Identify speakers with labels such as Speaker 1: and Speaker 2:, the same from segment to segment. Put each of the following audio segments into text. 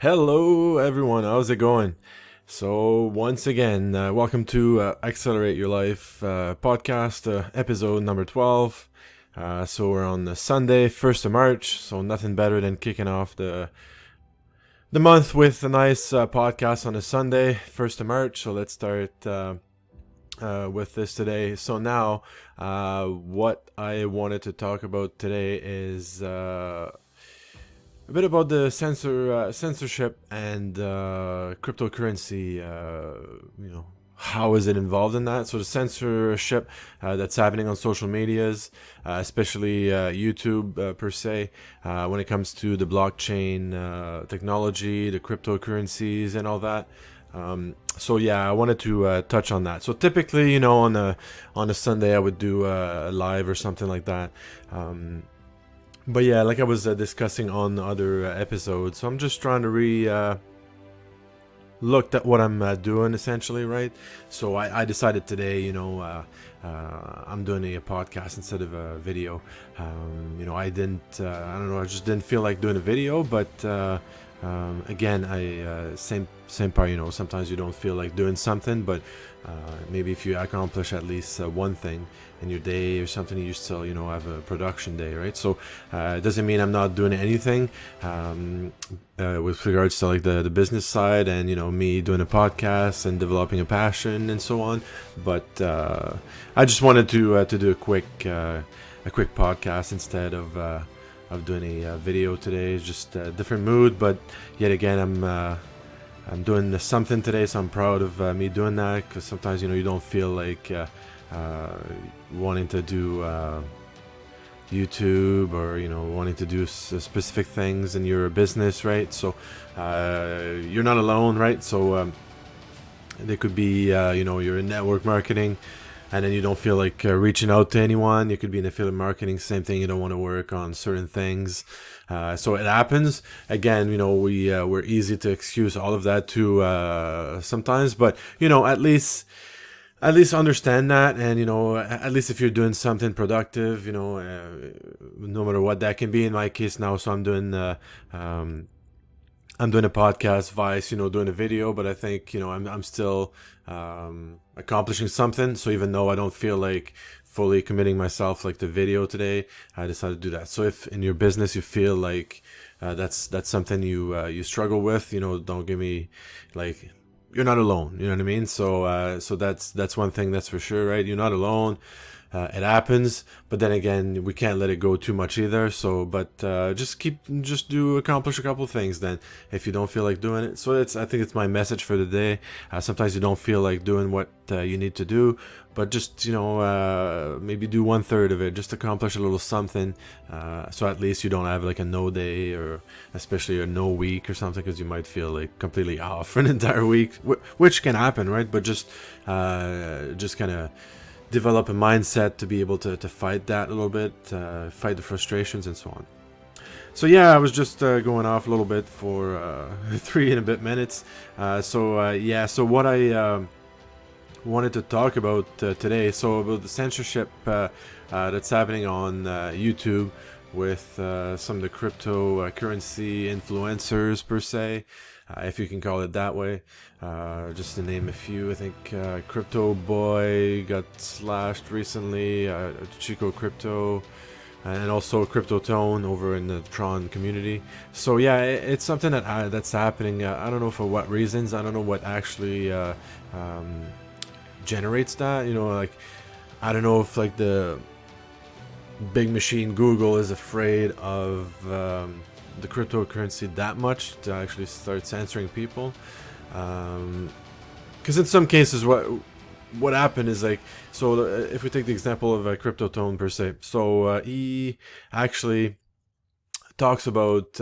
Speaker 1: Hello, everyone. How's it going? So, once again, welcome to Accelerate Your Life podcast, episode number 12. So, we're on the Sunday, 1st of March. So, nothing better than kicking off the month with a nice podcast on a Sunday, 1st of March. So, let's start with this today. So, now, what I wanted to talk about today is a bit about the censorship and cryptocurrency. How is it involved in that? So the censorship that's happening on social medias, especially YouTube per se, when it comes to the blockchain technology, the cryptocurrencies, and all that. So yeah, I wanted to touch on that. So typically, on a Sunday, I would do a live or something like that. But yeah, like I was discussing on other episodes, so I'm just trying to looked at what I'm doing essentially, right? So I decided today, I'm doing a podcast instead of a video. I don't know, I just didn't feel like doing a video, but again, same part. Sometimes you don't feel like doing something, but maybe if you accomplish at least one thing in your day or something, you still have a production day, right? So it doesn't mean I'm not doing anything with regards to like the business side and me doing a podcast and developing a passion and so on. But I just wanted to do a quick podcast instead of doing a video today. It's just a different mood, but yet again, I'm doing something today, so I'm proud of me doing that. Because sometimes you don't feel like wanting to do YouTube or wanting to do specific things in your business, right? So you're not alone, right? So there could be you're in network marketing and then you don't feel like reaching out to anyone. You could be in affiliate marketing, same thing. You don't want to work on certain things. So it happens. Again, we're easy to excuse all of that too sometimes, but at least understand that, and at least if you're doing something productive, no matter what that can be. In my case now, so I'm doing a podcast, Vice, doing a video, but I think, I'm still accomplishing something. So even though I don't feel like fully committing myself like the video today, I decided to do that. So if in your business you feel like that's something you struggle with, don't give me like, you're not alone. You know what I mean? So that's one thing that's for sure, right? You're not alone. It happens, but then again, we can't let it go too much either. So, but just do accomplish a couple things. Then, if you don't feel like doing it, so I think it's my message for the day. Sometimes you don't feel like doing what you need to do, but just maybe do 1/3 of it. Just accomplish a little something, so at least you don't have like a no day or especially a no week or something, because you might feel like completely off for an entire week, which can happen, right? But just kind of develop a mindset to be able to fight that a little bit, fight the frustrations and so on. So yeah, I was just going off a little bit for 3 and a bit minutes. So what I wanted to talk about today, so about the censorship that's happening on YouTube with some of the cryptocurrency influencers per se, if you can call it that way. Just to name a few, I think Crypto Boy got slashed recently, Chico Crypto, and also Crypto Tone over in the Tron community. So yeah, it's something that's happening. I don't know for what reasons. I don't know what actually generates that. Like, I don't know if like the big machine Google is afraid of the cryptocurrency that much to actually start censoring people. Because in some cases, what happened is like, so if we take the example of a Crypto Tone per se, so he actually talks about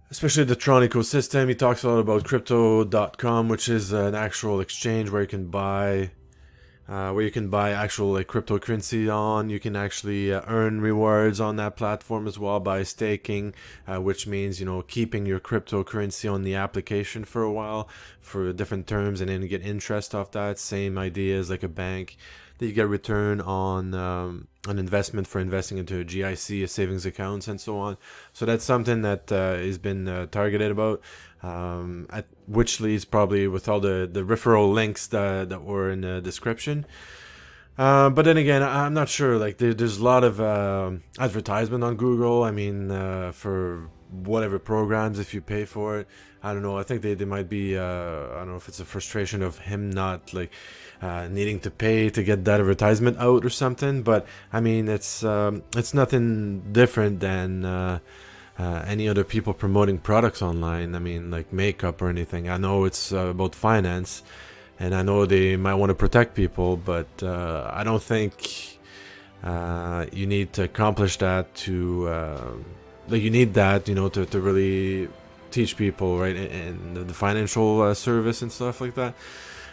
Speaker 1: especially the Tron ecosystem. He talks a lot about crypto.com, which is an actual exchange where you can buy actual like cryptocurrency on. You can actually earn rewards on that platform as well by staking, which means keeping your cryptocurrency on the application for a while for different terms, and then get interest off that. Same idea as like a bank. that you get return on an investment for investing into a GIC, a savings accounts, and so on. So that's something that has been targeted about, at which leads probably with all the referral links that were in the description. But then again, I'm not sure. Like there's a lot of advertisement on Google. I mean, for whatever programs, if you pay for it, I don't know. I think they might be. I don't know if it's a frustration of him not like needing to pay to get that advertisement out or something. But I mean, it's nothing different than any other people promoting products online. I mean, like makeup or anything. I know it's about finance, and I know they might want to protect people, but I don't think you need to accomplish that to like you need that, to really teach people, right, in the financial service and stuff like that.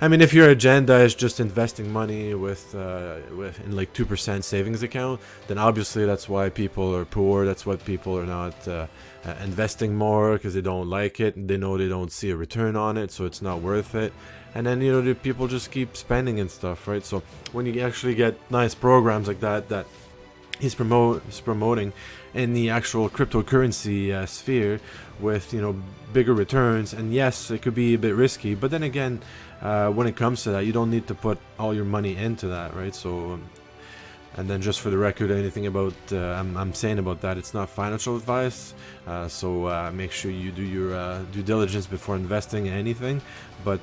Speaker 1: I mean, if your agenda is just investing money with in like 2% savings account, then obviously that's why people are poor. That's why people are not investing more, because they don't like it and they know they don't see a return on it, so it's not worth it. And then the people just keep spending and stuff, right? So when you actually get nice programs like that he's promoting in the actual cryptocurrency sphere with bigger returns, and yes, it could be a bit risky, but then again, when it comes to that, you don't need to put all your money into that, right? So and then just for the record, anything about I'm saying about that, it's not financial advice, so make sure you do your due diligence before investing in anything. But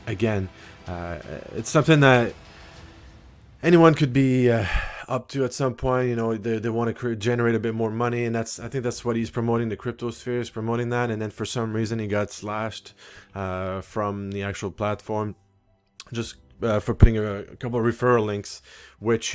Speaker 1: again, it's something that anyone could be up to at some point. They want to generate a bit more money, and I think that's what he's promoting. The crypto sphere is promoting that, and then for some reason he got slashed from the actual platform, just for putting a couple of referral links, which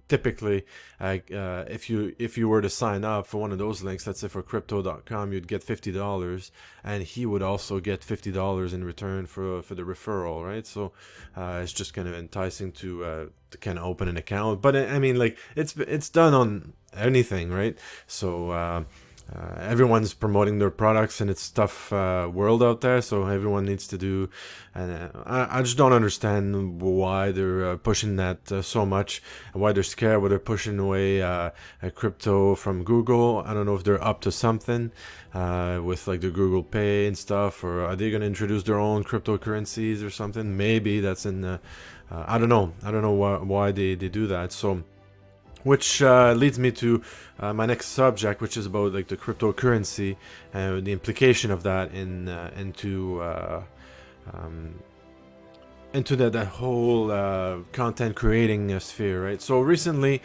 Speaker 1: typically if you were to sign up for one of those links, let's say for crypto.com, you'd get $50, and he would also get $50 in return for the referral, right? So it's just kind of enticing to kind of open an account. But I mean, like it's done on anything, right? So everyone's promoting their products, and it's tough world out there, so everyone needs to do, and I just don't understand why they're pushing that so much, and why they're scared, why they're pushing away crypto from Google. I don't know if they're up to something with like the Google Pay and stuff, or are they going to introduce their own cryptocurrencies or something? Maybe that's in I don't know why they do that. So which leads me to my next subject, which is about like the cryptocurrency and the implication of that into that whole content creating sphere, right? So recently,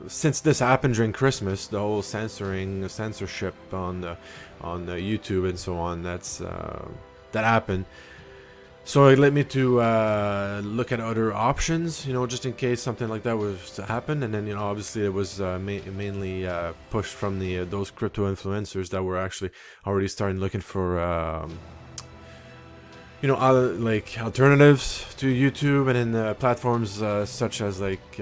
Speaker 1: since this happened during Christmas, the whole censorship on YouTube and so on, that happened. So it led me to look at other options, just in case something like that was to happen. And then, obviously it was mainly pushed from those crypto influencers that were actually already starting looking for, like alternatives to YouTube, and then platforms such as like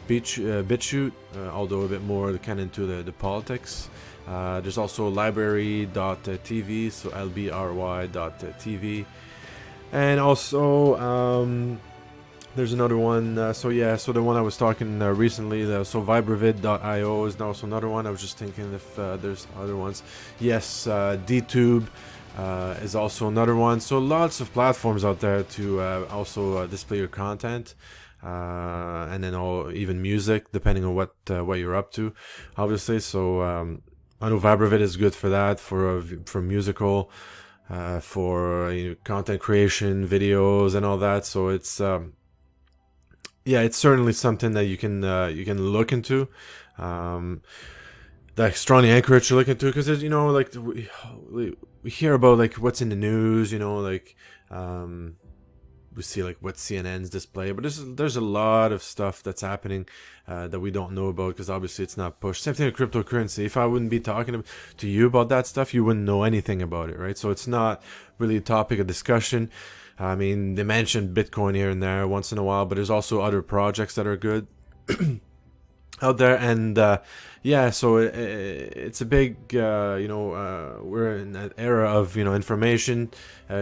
Speaker 1: BitChute, although a bit more kind of into the politics. There's also library.tv, so lbry.tv. And also, there's another one. So the one I was talking recently, so vibravid.io is also another one. I was just thinking if there's other ones. Yes, DTube is also another one. So lots of platforms out there to also display your content, and then even music, depending on what you're up to, obviously. So I know Vibravid is good for that, for musical. For content creation, videos, and all that. So it's it's certainly something that you can look into. That strongly encourage to look into, because there's like we hear about like what's in the news, like we see like what CNN's display, but there's a lot of stuff that's happening that we don't know about, because obviously it's not pushed. Same thing with cryptocurrency. If I wouldn't be talking to you about that stuff, you wouldn't know anything about it, right? So it's not really a topic of discussion. I mean, they mention Bitcoin here and there once in a while, but there's also other projects that are good. out there. And yeah, so it's a big we're in an era of information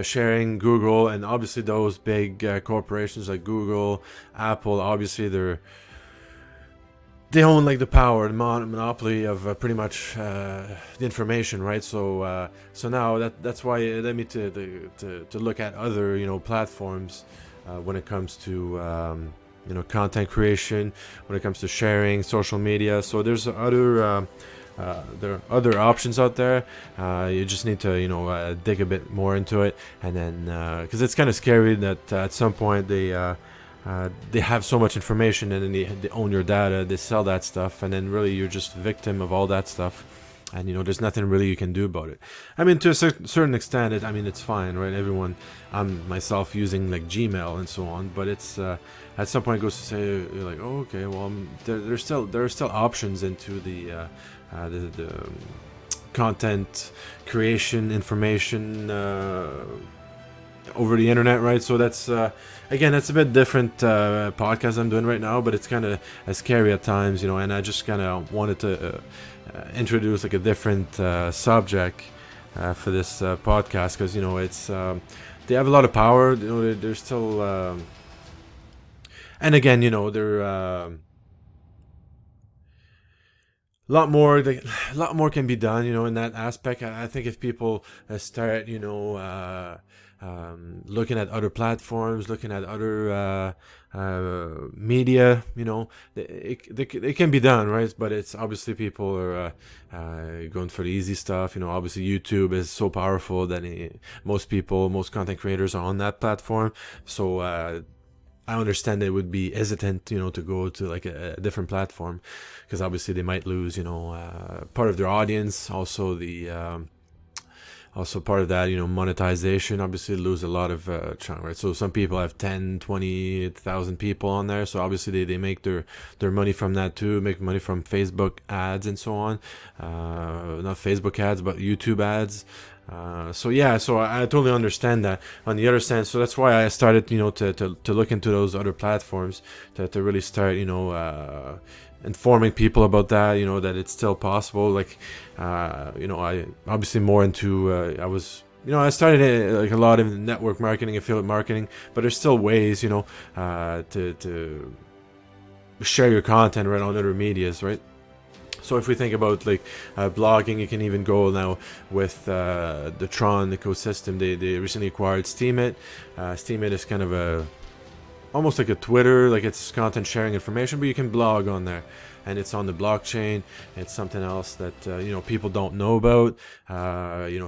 Speaker 1: sharing. Google, and obviously those big corporations like Google, Apple, obviously they own like the power, the monopoly of pretty much the information, right? So now that's why it led me to look at other platforms when it comes to content creation, when it comes to sharing social media. So there are other options out there. You just need to dig a bit more into it, and then because it's kind of scary that at some point they have so much information, and then they own your data, they sell that stuff, and then really you're just a victim of all that stuff. And there's nothing really you can do about it. I mean, to a certain extent, it's fine, right? Everyone, I'm myself using like Gmail and so on, but it's at some point it goes to say, you're like, oh, okay, well, there are still options into the content creation information over the internet, right? So that's again, that's a bit different podcast I'm doing right now, but it's kind of scary at times, and I just kind of wanted to introduce like a different subject for this podcast, because it's they have a lot of power. They're still and again, they're a lot more can be done, in that aspect. I think if people start, looking at other platforms, looking at other media, it can be done, right? But it's obviously people are going for the easy stuff. Obviously YouTube is so powerful that most content creators are on that platform. So I understand they would be hesitant, to go to like a different platform, because obviously they might lose, part of their audience. Also part of that, monetization, obviously lose a lot of chunk, right? So some people have 10, 20,000 people on there. So obviously they make their money from that too, make money from Facebook ads and so on. Not Facebook ads, but YouTube ads. So yeah, so I totally understand that. On the other hand, so that's why I started, to look into those other platforms, to really start, informing people about that, that it's still possible. Like, I obviously more into, I started like a lot in network marketing, affiliate marketing, but there's still ways, to share your content right on other medias, right? So if we think about like blogging, you can even go now with the Tron ecosystem. They recently acquired Steemit. Steemit is kind of almost like a Twitter, like it's content sharing information, but you can blog on there, and it's on the blockchain. It's something else that people don't know about.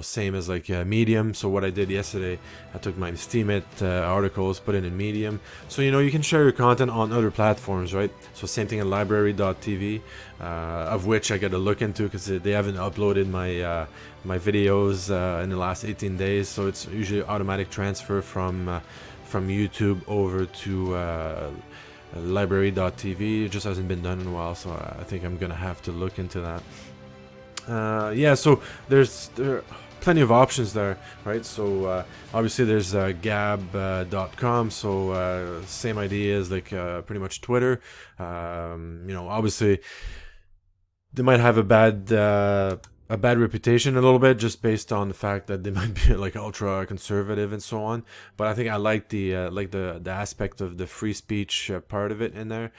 Speaker 1: Same as like Medium. So what I did yesterday, I took my Steemit articles, put it in Medium. So you can share your content on other platforms, right? So same thing in library.tv, of which I got to look into, because they haven't uploaded my videos in the last 18 days. So it's usually automatic transfer from YouTube over to library.tv. It just hasn't been done in a while, so I think I'm gonna have to look into that. Yeah, so there are plenty of options there, right? So obviously there's gab.com, so same idea as like pretty much Twitter. Obviously they might have a bad reputation a little bit, just based on the fact that they might be like ultra conservative and so on. But I think I like the aspect of the free speech part of it in there.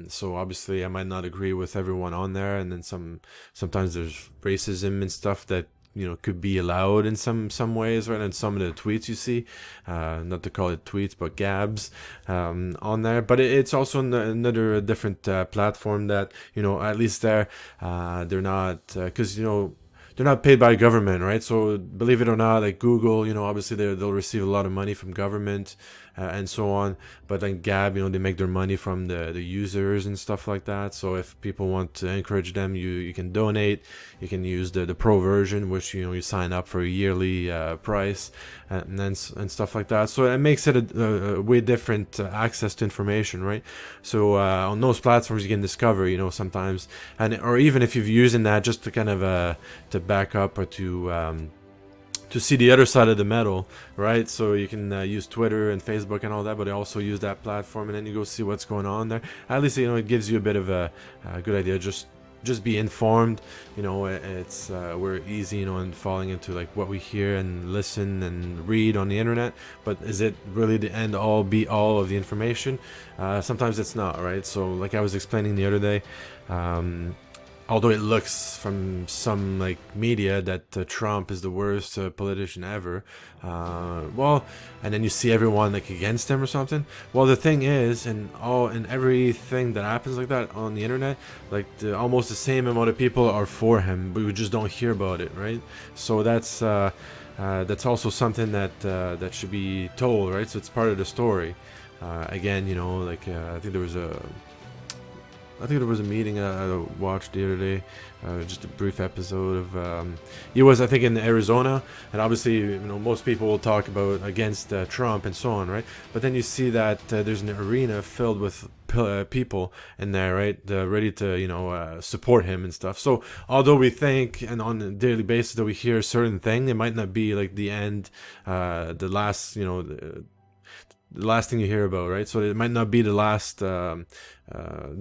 Speaker 1: So obviously I might not agree with everyone on there, and then sometimes there's racism and stuff that could be allowed in some ways, right? And some of the tweets you see, not to call it tweets, but gabs on there. But it's also another different platform that at least they're not, because they're not paid by government, right? So believe it or not, like Google, obviously they'll receive a lot of money from government and so on. But then Gab, they make their money from the users and stuff like that. So if people want to encourage them, you can donate. You can use the pro version, which you sign up for a yearly price and stuff like that. So it makes it a way different access to information, right? So on those platforms you can discover, sometimes, or even if you're using that just to kind of to back up or to to see the other side of the medal, right? So you can use Twitter and Facebook and all that, but also use that platform, and then you go see what's going on there. At least, it gives you a bit of a good idea. Just be informed. It's we're easy, in falling into like what we hear and listen and read on the internet, but is it really the end all be all of the information? Sometimes it's not, right? So like I was explaining the other day, although it looks from some like media that Trump is the worst politician ever, and then you see everyone like against him or something. Well, the thing is, in everything that happens like that on the internet, like almost the same amount of people are for him, but we just don't hear about it, right? So that's also something that should be told, right? So it's part of the story. Again, I think there was a meeting I watched the other day, just a brief episode of. He was, I think, in Arizona, and obviously, most people will talk about against Trump and so on, right? But then you see that there's an arena filled with people in there, right, ready to support him and stuff. So although we think and on a daily basis that we hear a certain thing, it might not be like the end, the last, the last thing you hear about, right? So it might not be the last, the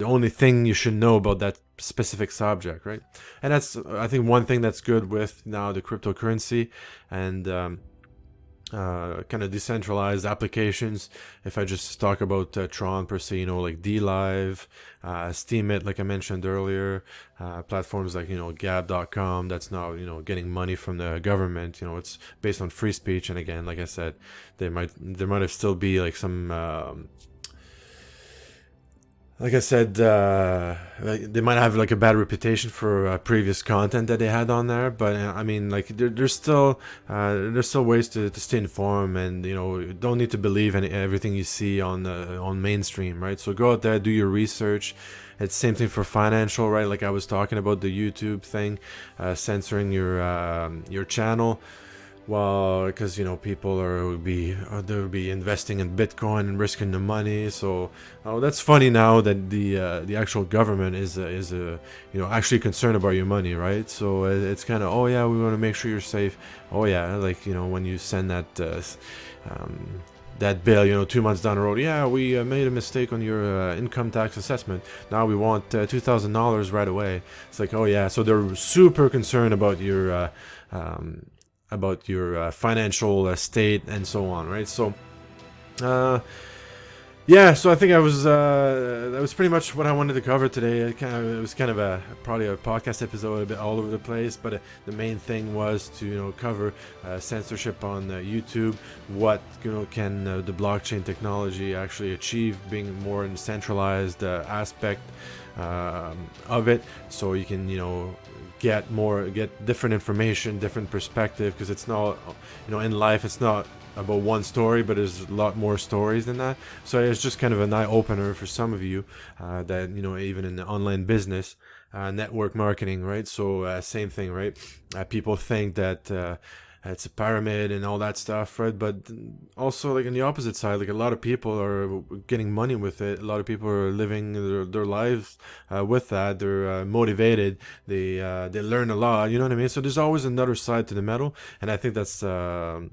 Speaker 1: only thing you should know about that specific subject, right? And that's, I think, one thing that's good with now the cryptocurrency and kind of decentralized applications. If I just talk about Tron per se, like DLive, Steemit, like I mentioned earlier, platforms like Gab.com, that's now getting money from the government. It's based on free speech, and again, like I said, there might have still be like some. Like I said, they might have like a bad reputation for previous content that they had on there, but I mean, like there's still ways to stay informed, and you don't need to believe everything you see on mainstream, right? So go out there, do your research. It's same thing for financial, right? Like I was talking about the YouTube thing, censoring your channel. Well, because people they'll be investing in Bitcoin and risking the money. So that's funny now that the actual government is actually concerned about your money, right? So it's kind of, oh yeah, we want to make sure you're safe. Oh yeah, like when you send that bill, 2 months down the road, yeah, we made a mistake on your income tax assessment. Now we want $2,000 right away. It's like, oh yeah, so they're super concerned about your financial state and so on, right? So, so I think that was pretty much what I wanted to cover today. It was kind of probably a podcast episode, a bit all over the place, but the main thing was to cover censorship on YouTube. What can the blockchain technology actually achieve, being more in centralized aspect of it, so you can get different information, different perspective, because it's not in life it's not about one story, but there's a lot more stories than that. So it's just kind of an eye opener for some of you that even in the online business, network marketing, right? So same thing, right? People think that it's a pyramid and all that stuff, right? But also, like, on the opposite side, like, a lot of people are getting money with it. A lot of people are living their lives with that. They're motivated. They learn a lot. You know what I mean? So there's always another side to the medal, and I think that's the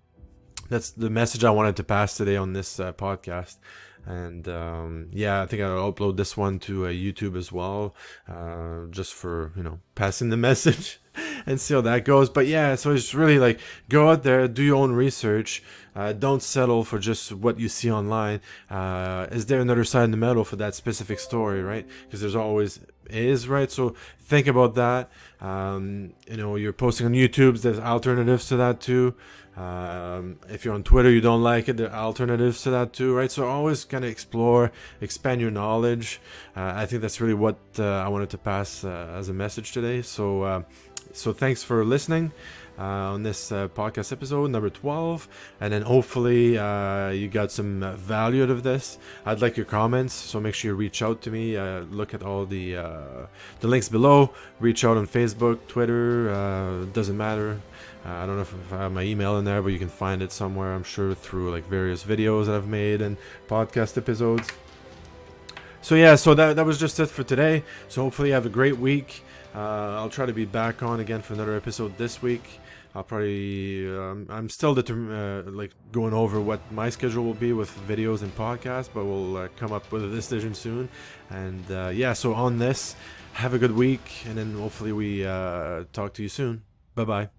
Speaker 1: message I wanted to pass today on this podcast. And I think I'll upload this one to YouTube as well, just for passing the message and see how that goes. But yeah, so it's really like, go out there, do your own research. Don't settle for just what you see online. Is there another side in the medal for that specific story, right? Because there's always is, right? So think about that. You're posting on YouTube, there's alternatives to that too. If you're on Twitter, you don't like it, there are alternatives to that too, right? So always kind of explore, expand your knowledge. I think that's really what I wanted to pass as a message today. So thanks for listening on this podcast episode number 12, and then hopefully you got some value out of this. I'd like your comments, so make sure you reach out to me. Look at all the links below. Reach out on Facebook, Twitter, doesn't matter. I don't know if I have my email in there, but you can find it somewhere, I'm sure, through like various videos that I've made and podcast episodes. So yeah, so that was just it for today. So hopefully you have a great week. I'll try to be back on again for another episode this week. I'll probably I'm still like going over what my schedule will be with videos and podcasts, but we'll come up with a decision soon. And yeah, so on this, have a good week, and then hopefully we talk to you soon. Bye bye.